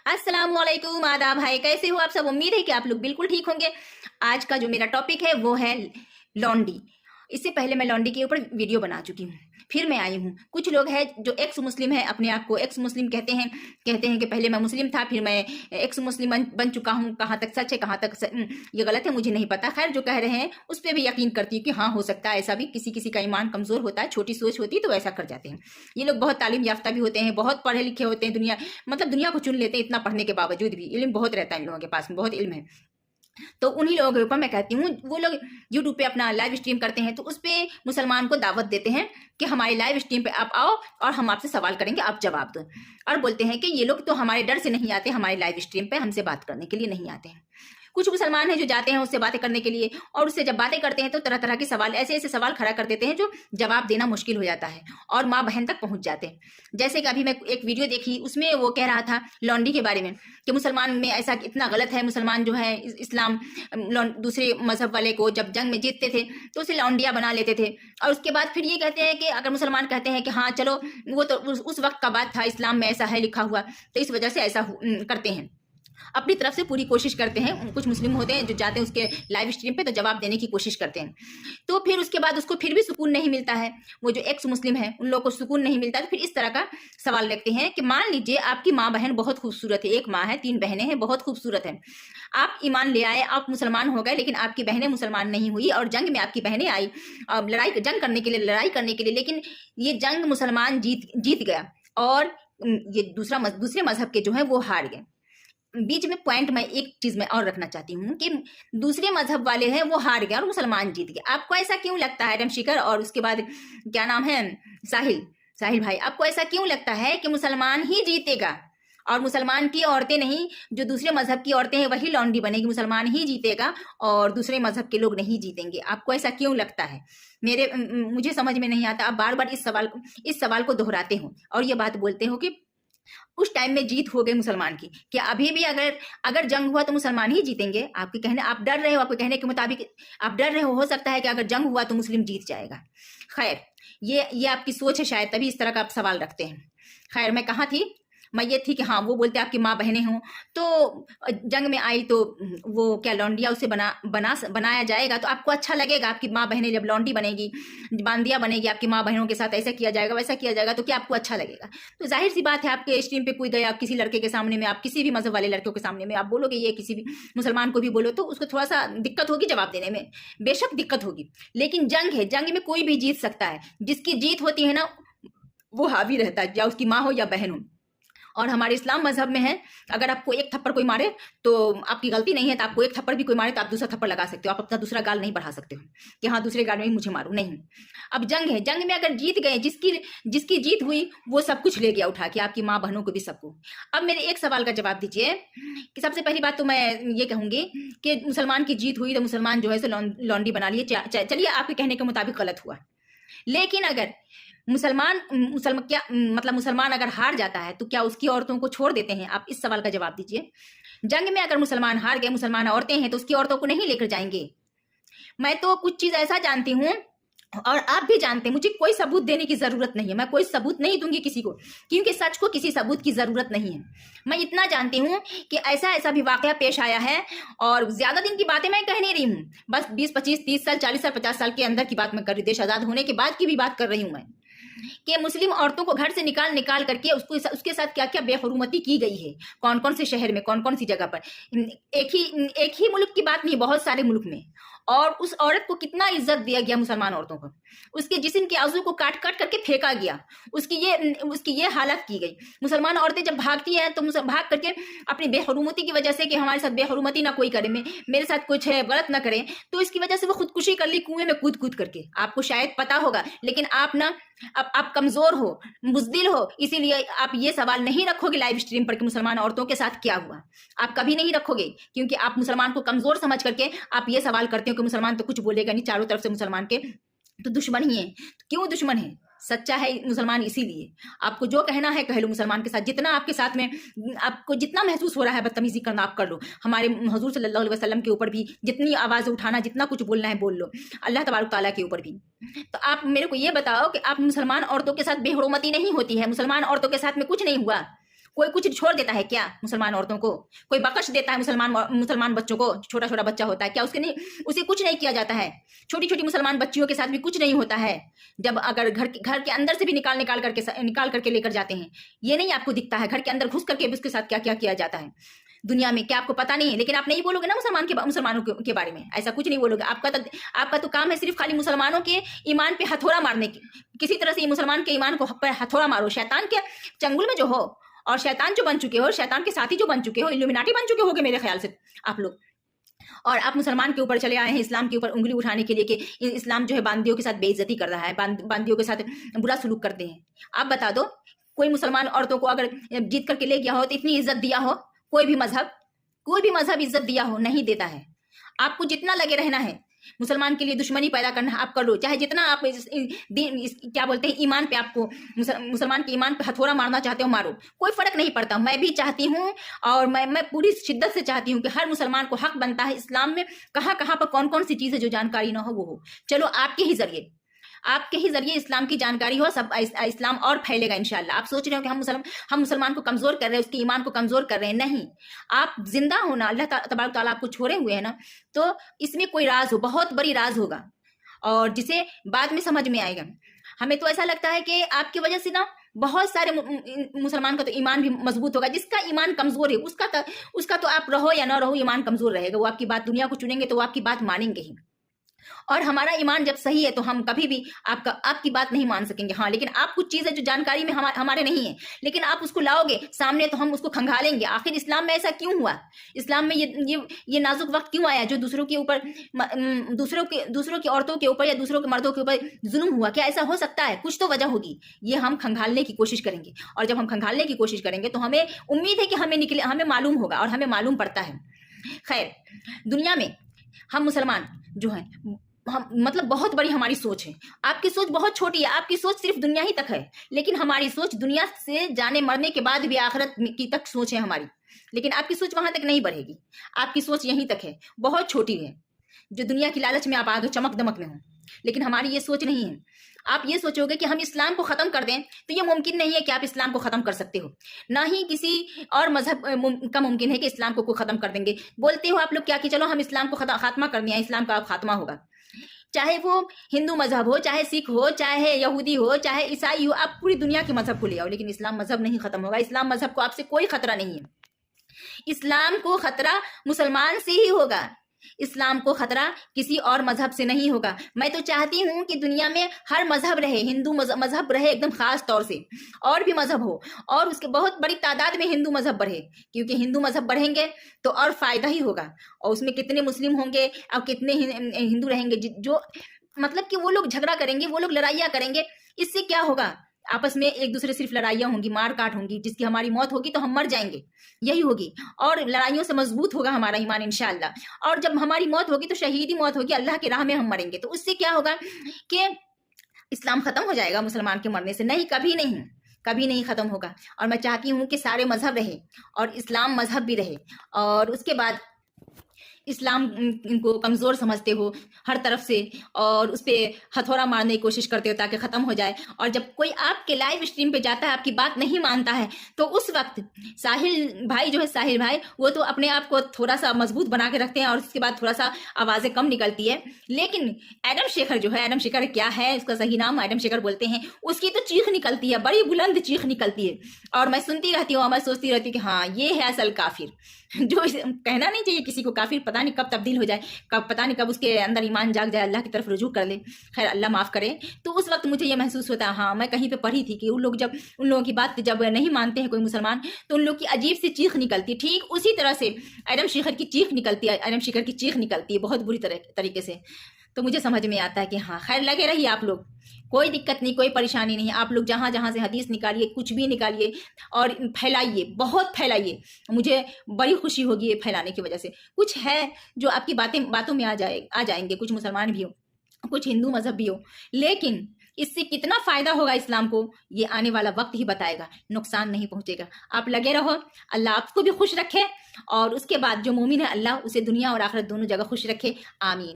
अस्सलाम वालेकुम, आदाब भाई, कैसे हो आप सब। उम्मीद है कि आप लोग बिल्कुल ठीक होंगे। आज का जो मेरा टॉपिक है वो है लॉन्डी। इससे पहले मैं लॉन्डी के ऊपर वीडियो बना चुकी हूँ, फिर मैं आई हूँ। कुछ लोग हैं जो एक्स मुस्लिम है, अपने आप को एक्स मुस्लिम कहते हैं कि पहले मैं मुस्लिम था, फिर मैं एक्स मुस्लिम बन चुका हूँ। कहाँ तक सच है, कहाँ तक ये गलत है, मुझे नहीं पता। खैर, जो कह रहे हैं उस पर भी यकीन करती हूँ कि हाँ, हो सकता है ऐसा भी। किसी किसी का ईमान कमजोर होता है, छोटी सोच होती है, तो ऐसा कर जाते हैं। ये लोग बहुत तालीम याफ्ता भी होते हैं, बहुत पढ़े लिखे होते हैं, दुनिया को चुन लेते हैं। इतना पढ़ने के बावजूद भी इल्म बहुत रहता है इन लोगों के पास में, बहुत इल्म है। तो उन्हीं लोगों के ऊपर मैं कहती हूँ, वो लोग यूट्यूब पे अपना लाइव स्ट्रीम करते हैं, तो उस पर मुसलमान को दावत देते हैं कि हमारी लाइव स्ट्रीम पे आप आओ और हम आपसे सवाल करेंगे, आप जवाब दो। और बोलते हैं कि ये लोग तो हमारे डर से नहीं आते, हमारी लाइव स्ट्रीम पे हमसे बात करने के लिए नहीं आते हैं। कुछ मुसलमान हैं जो जाते हैं उससे बातें करने के लिए, और उससे जब बातें करते हैं तो तरह तरह के सवाल, ऐसे ऐसे सवाल खड़ा कर देते हैं जो जवाब देना मुश्किल हो जाता है और माँ बहन तक पहुंच जाते हैं। जैसे कि अभी मैं एक वीडियो देखी, उसमें वो कह रहा था लॉन्डी के बारे में कि मुसलमान में ऐसा इतना गलत है। मुसलमान जो है इस्लाम दूसरे मजहब वाले को जब जंग में जीतते थे तो उसे लॉन्डिया बना लेते थे। और उसके बाद फिर ये कहते हैं कि अगर मुसलमान कहते हैं कि हाँ चलो, वो तो उस वक्त का बात था, इस्लाम में ऐसा है लिखा हुआ, तो इस वजह से ऐसा करते हैं। अपनी तरफ से पूरी कोशिश करते हैं। कुछ मुस्लिम होते हैं जो जाते हैं उसके लाइव स्ट्रीम पे, तो जवाब देने की कोशिश करते हैं। तो फिर उसके बाद उसको फिर भी सुकून नहीं मिलता है। वो जो एक्स मुस्लिम है उन लोगों को सुकून नहीं मिलता, तो फिर इस तरह का सवाल रखते हैं कि मान लीजिए आपकी माँ बहन बहुत खूबसूरत है, एक माँ है, 3 बहनें हैं, बहुत खूबसूरत है। आप ईमान ले आए, आप मुसलमान हो गए, लेकिन आपकी बहनें मुसलमान नहीं हुई और जंग में आपकी बहनें आई जंग करने के लिए, लड़ाई करने के लिए, लेकिन ये जंग मुसलमान जीत गया और ये दूसरे मजहब के जो है वो हार गए। बीच में पॉइंट मैं एक चीज में और रखना चाहती हूँ कि दूसरे मजहब वाले हैं वो हार गए और मुसलमान जीत गए। आपको ऐसा क्यों लगता है रमशिकर, और उसके बाद क्या नाम है, साहिल भाई, आपको ऐसा क्यों लगता है कि मुसलमान ही जीतेगा और मुसलमान की औरतें नहीं, जो दूसरे मजहब की औरतें हैं वही लॉन्डी बनेगी, मुसलमान ही जीतेगा और दूसरे मजहब के लोग नहीं जीतेंगे? आपको ऐसा क्यों लगता है? मुझे समझ में नहीं आता। आप बार बार इस सवाल को दोहराते हो और ये बात बोलते हो कि उस टाइम में जीत हो गई मुसलमान की। क्या अभी भी अगर जंग हुआ तो मुसलमान ही जीतेंगे? आपके कहने, आप डर रहे हो, आपके कहने के मुताबिक आप डर रहे हो सकता है कि अगर जंग हुआ तो मुस्लिम जीत जाएगा। खैर, ये आपकी सोच है शायद, तभी इस तरह का आप सवाल रखते हैं। खैर, मैं कहाँ थी? मैं ये थी कि हाँ, वो बोलते आपकी माँ बहनें हों तो जंग में आई तो वो क्या लौंडिया उसे बनाया जाएगा तो आपको अच्छा लगेगा? आपकी माँ बहनें जब लौंडी बनेगी, बांदिया बनेगी, आपकी माँ बहनों के साथ ऐसा किया जाएगा, वैसा किया जाएगा, तो क्या आपको अच्छा लगेगा? तो जाहिर सी बात है, आपके स्ट्रीम पे कोई गया किसी लड़के के सामने में, आप किसी भी मजहब वाले लड़कों के सामने में आप बोलोगे, ये किसी भी मुसलमान को भी बोलो तो उसको थोड़ा सा दिक्कत होगी जवाब देने में, बेशक दिक्कत होगी। लेकिन जंग है, जंग में कोई भी जीत सकता है। जिसकी जीत होती है ना वो हावी रहता है, या उसकी माँ हो या बहन हो। और हमारे इस्लाम मजहब में है, अगर आपको एक थप्पड़ कोई मारे तो आपकी गलती नहीं है, तो आपको एक थप्पड़ भी कोई मारे तो आप दूसरा थप्पड़ लगा सकते हो। आप अपना दूसरा गाल नहीं बढ़ा सकते हो कि हाँ दूसरे गाल में ही मुझे मारो, नहीं। अब जंग है, जंग में अगर जीत गए, जिसकी जीत हुई वो सब कुछ ले गया उठा के, आपकी माँ बहनों को भी, सबको। अब मेरे एक सवाल का जवाब दीजिए कि सबसे पहली बात तो मैं ये कहूंगी कि मुसलमान की जीत हुई तो मुसलमान जो है सो लॉन्डी बना लिए, चलिए आपके कहने के मुताबिक गलत हुआ। लेकिन अगर मुसलमान अगर हार जाता है तो क्या उसकी औरतों को छोड़ देते हैं? आप इस सवाल का जवाब दीजिए। जंग में अगर मुसलमान हार गए, मुसलमान औरतें हैं, तो उसकी औरतों को नहीं लेकर जाएंगे? मैं तो कुछ चीज ऐसा जानती हूँ और आप भी जानते हैं, मुझे कोई सबूत देने की जरूरत नहीं है, मैं कोई सबूत नहीं दूंगी किसी को, क्योंकि सच को किसी सबूत की जरूरत नहीं है। मैं इतना जानती हूँ कि ऐसा भी वाकया पेश आया है, और ज्यादा दिन की बातें मैं कह नहीं रही हूँ, बस 20, 25, 30 साल, 40 साल, 50 साल के अंदर की बात मैं कर रही हूँ, देश आजाद होने के बाद की भी बात कर रही हूँ मैं, कि मुस्लिम औरतों को घर से निकाल करके उसके साथ क्या क्या बेहरुमती की गई है, कौन कौन से शहर में, कौन कौन सी जगह पर। एक ही मुल्क की बात नहीं, बहुत सारे मुल्क में। और उस औरत को कितना इज्जत दिया गया मुसलमान औरतों को, उसके जिस्म के आजू को काट काट करके फेंका गया, उसकी ये हालत की गई। मुसलमान औरतें जब भागती हैं तो भाग करके अपनी बेहरुमती की वजह से, कि हमारे साथ बेहरुमती ना कोई करे, मेरे साथ कुछ है गलत ना करे, तो इसकी वजह से वो खुदकुशी कर ली कुएं में कूद करके। आपको शायद पता होगा, लेकिन आप कमजोर हो, बुज़दिल हो, इसीलिए आप ये सवाल नहीं रखोगे लाइव स्ट्रीम पर कि मुसलमान औरतों के साथ क्या हुआ। आप कभी नहीं रखोगे, क्योंकि आप मुसलमान को कमजोर समझ करके आप ये सवाल करते हो कि मुसलमान तो कुछ बोलेगा नहीं, चारों तरफ से मुसलमान के तो दुश्मन ही है। तो क्यों दुश्मन है? सच्चा है मुसलमान, इसीलिए आपको जो कहना है कह लो। मुसलमान के साथ जितना, आपके साथ में आपको जितना महसूस हो रहा है बदतमीजी करना, आप कर लो। हमारे हुजूर सल्लल्लाहु अलैहि वसल्लम के ऊपर भी जितनी आवाज़ उठाना, जितना कुछ बोलना है बोल लो, अल्लाह तबारक ताला के ऊपर भी। तो आप मेरे को ये बताओ कि आप मुसलमान औरतों के साथ बेहुरमती नहीं होती है, मुसलमान औरतों के साथ में कुछ नहीं हुआ, कोई कुछ छोड़ देता है क्या मुसलमान औरतों को? कोई बख्श देता है मुसलमान बच्चों को? छोटा छोटा बच्चा होता है क्या उसके नहीं, उसे कुछ नहीं किया जाता है? छोटी छोटी मुसलमान बच्चियों के साथ भी कुछ नहीं होता है जब अगर घर के अंदर से भी निकाल करके लेकर जाते हैं? ये नहीं आपको दिखता है घर के अंदर घुस करके उसके साथ क्या क्या किया जाता है दुनिया में? क्या आपको पता नहीं है? लेकिन आप नहीं बोलोगे ना मुसलमानों के बारे में, ऐसा कुछ नहीं बोलोगे। आपका तो काम है सिर्फ खाली मुसलमानों के ईमान पे हथौड़ा मारने की। किसी तरह से मुसलमान के ईमान को पर हथौड़ा मारो, शैतान के चंगुल में जो हो, और शैतान जो बन चुके हो, शैतान के साथी जो बन चुके हो, इल्यूमिनाटी बन चुके होगे मेरे ख्याल से आप लोग। और आप मुसलमान के ऊपर चले आए हैं इस्लाम के ऊपर उंगली उठाने के लिए कि इस्लाम जो है बांदियों के साथ बेइज्जती कर रहा है, बांदियों के साथ बुरा सलूक करते हैं। आप बता दो, कोई मुसलमान औरतों को अगर जीत करके ले गया हो तो इतनी इज्जत दिया हो? कोई भी मजहब इज्जत दिया हो? नहीं देता है। आपको जितना लगे रहना है मुसलमान के लिए दुश्मनी पैदा करना आप कर लो, चाहे जितना आप क्या बोलते हैं ईमान पे, आपको मुसलमान के ईमान पे हथौड़ा मारना चाहते हो मारो, कोई फर्क नहीं पड़ता। मैं भी चाहती हूँ और मैं पूरी शिद्दत से चाहती हूँ कि हर मुसलमान को हक बनता है इस्लाम में कहाँ कहाँ पर कौन कौन सी चीज है जो जानकारी ना हो वो हो। चलो आपके ही जरिए इस्लाम की जानकारी हो, सब इस्लाम और फैलेगा इंशाल्लाह। आप सोच रहे हो कि हम मुसलमान को कमजोर कर रहे हैं, उसके ईमान को कमजोर कर रहे हैं? नहीं, आप जिंदा हो ना, अल्लाह तबारक तआला आपको छोड़े हुए है ना, तो इसमें कोई राज हो, बहुत बड़ी राज होगा और जिसे बाद में समझ में आएगा। हमें तो ऐसा लगता है कि आपकी वजह से ना बहुत सारे मुसलमान का तो ईमान भी मजबूत होगा। जिसका ईमान कमजोर है उसका तो आप रहो या ना रहो ईमान कमजोर रहेगा। वो आपकी बात, दुनिया को चुनेंगे तो वो आपकी बात मानेंगे ही। और हमारा ईमान जब सही है तो हम कभी भी आपकी बात नहीं मान सकेंगे। हाँ, लेकिन आप कुछ चीजें जो जानकारी में हमारे नहीं है, लेकिन आप उसको लाओगे सामने तो हम उसको खंगालेंगे। आखिर इस्लाम में ऐसा क्यों हुआ? इस्लाम में ये नाजुक वक्त क्यों आया जो दूसरों के ऊपर, दूसरों की औरतों के ऊपर या दूसरों के मर्दों के ऊपर जुल्म हुआ? क्या ऐसा हो सकता है? कुछ तो वजह होगी। ये हम खंगालने की कोशिश करेंगे और जब हम खंगालने की कोशिश करेंगे तो हमें उम्मीद है कि हमें मालूम होगा और हमें मालूम पड़ता है। खैर, दुनिया में हम मुसलमान जो है, हम मतलब बहुत बड़ी हमारी सोच है। आपकी सोच बहुत छोटी है, आपकी सोच सिर्फ दुनिया ही तक है, लेकिन हमारी सोच दुनिया से जाने मरने के बाद भी आखिरत की तक सोच है हमारी। लेकिन आपकी सोच वहां तक नहीं बढ़ेगी, आपकी सोच यहीं तक है, बहुत छोटी है। जो दुनिया की लालच में आप आ गए, चमक दमक में हो, लेकिन हमारी ये सोच नहीं है। आप ये सोचोगे कि हम इस्लाम को खत्म कर दें, तो ये मुमकिन नहीं है कि आप इस्लाम को खत्म कर सकते हो। ना ही किसी और मजहब का मुमकिन है कि इस्लाम को खत्म कर देंगे। बोलते हो आप लोग क्या कि चलो हम इस्लाम को खात्मा कर दिया, इस्लाम का अब खात्मा होगा। चाहे वो हिंदू मजहब हो, चाहे सिख हो, चाहे यहूदी हो, चाहे ईसाई हो, आप पूरी दुनिया के मजहब को ले आओ, लेकिन इस्लाम मजहब नहीं खत्म होगा। इस्लाम मजहब को आपसे कोई खतरा नहीं है। इस्लाम को खतरा मुसलमान से ही होगा, इस्लाम को खतरा किसी और मजहब से नहीं होगा। मैं तो चाहती हूं कि दुनिया में हर मजहब रहे, हिंदू मजहब रहे एकदम खास तौर से, और भी मजहब हो, और उसके बहुत बड़ी तादाद में हिंदू मजहब बढ़े, क्योंकि हिंदू मजहब बढ़ेंगे तो और फायदा ही होगा। और उसमें कितने मुस्लिम होंगे और कितने हिंदू रहेंगे, जो मतलब कि वो लोग झगड़ा करेंगे, वो लोग लड़ाइयाँ करेंगे, इससे क्या होगा? आपस में एक दूसरे सिर्फ लड़ाइयाँ होंगी, मार काट होंगी, जिसकी हमारी मौत होगी तो हम मर जाएंगे, यही होगी। और लड़ाइयों से मजबूत होगा हमारा ईमान इंशाअल्लाह। और जब हमारी मौत होगी तो शहीदी मौत होगी, अल्लाह की राह में हम मरेंगे। तो उससे क्या होगा कि इस्लाम खत्म हो जाएगा मुसलमान के मरने से? नहीं, कभी नहीं खत्म होगा। और मैं चाहती हूँ कि सारे मजहब रहे और इस्लाम मजहब भी रहे। और उसके बाद इस्लाम को कमज़ोर समझते हो हर तरफ से और उस पर हथौड़ा मारने की कोशिश करते हो ताकि ख़त्म हो जाए। और जब कोई आपके लाइव स्ट्रीम पे जाता है, आपकी बात नहीं मानता है, तो उस वक्त साहिल भाई वो तो अपने आप को थोड़ा सा मजबूत बना के रखते हैं और उसके बाद थोड़ा सा आवाज़ें कम निकलती है। लेकिन एडम शेखर जो है, एडम शेखर क्या है उसका सही नाम, एडम शेखर बोलते हैं, उसकी तो चीख निकलती है, बड़ी बुलंद चीख निकलती है। और मैं सुनती रहती हूँ और मैं सोचती रहती हूँ कि हाँ, ये है असल काफिर। जो कहना नहीं चाहिए किसी को काफिर, पता नहीं कब तब्दील हो जाए, पता नहीं कब उसके अंदर ईमान जाग जाए, अल्लाह की तरफ रुजू कर ले। खैर, अल्लाह माफ करे। तो उस वक्त मुझे ये महसूस होता है, हाँ, मैं कहीं पे पढ़ी थी कि उन लोगों की बात जब नहीं मानते हैं कोई मुसलमान, तो उन लोग की अजीब सी चीख निकलती है। ठीक उसी तरह से एडम शेखर की चीख निकलती है, बहुत बुरी तरीके से। तो मुझे समझ में आता है कि हाँ, खैर, लगे रहिए आप लोग, कोई दिक्कत नहीं, कोई परेशानी नहीं। आप लोग जहाँ जहाँ से हदीस निकालिए, कुछ भी निकालिए और फैलाइए, बहुत फैलाइए। मुझे बड़ी खुशी होगी ये फैलाने की वजह से। कुछ है जो आपकी बातों में आ जाएंगे, कुछ मुसलमान भी हो, कुछ हिंदू मजहब भी हो, लेकिन इससे कितना फायदा होगा इस्लाम को, ये आने वाला वक्त ही बताएगा, नुकसान नहीं पहुंचेगा। आप लगे रहो, अल्लाह आपको भी खुश रखे और उसके बाद जो मोमिन है, अल्लाह उसे दुनिया और आखिरत दोनों जगह खुश रखे। आमीन।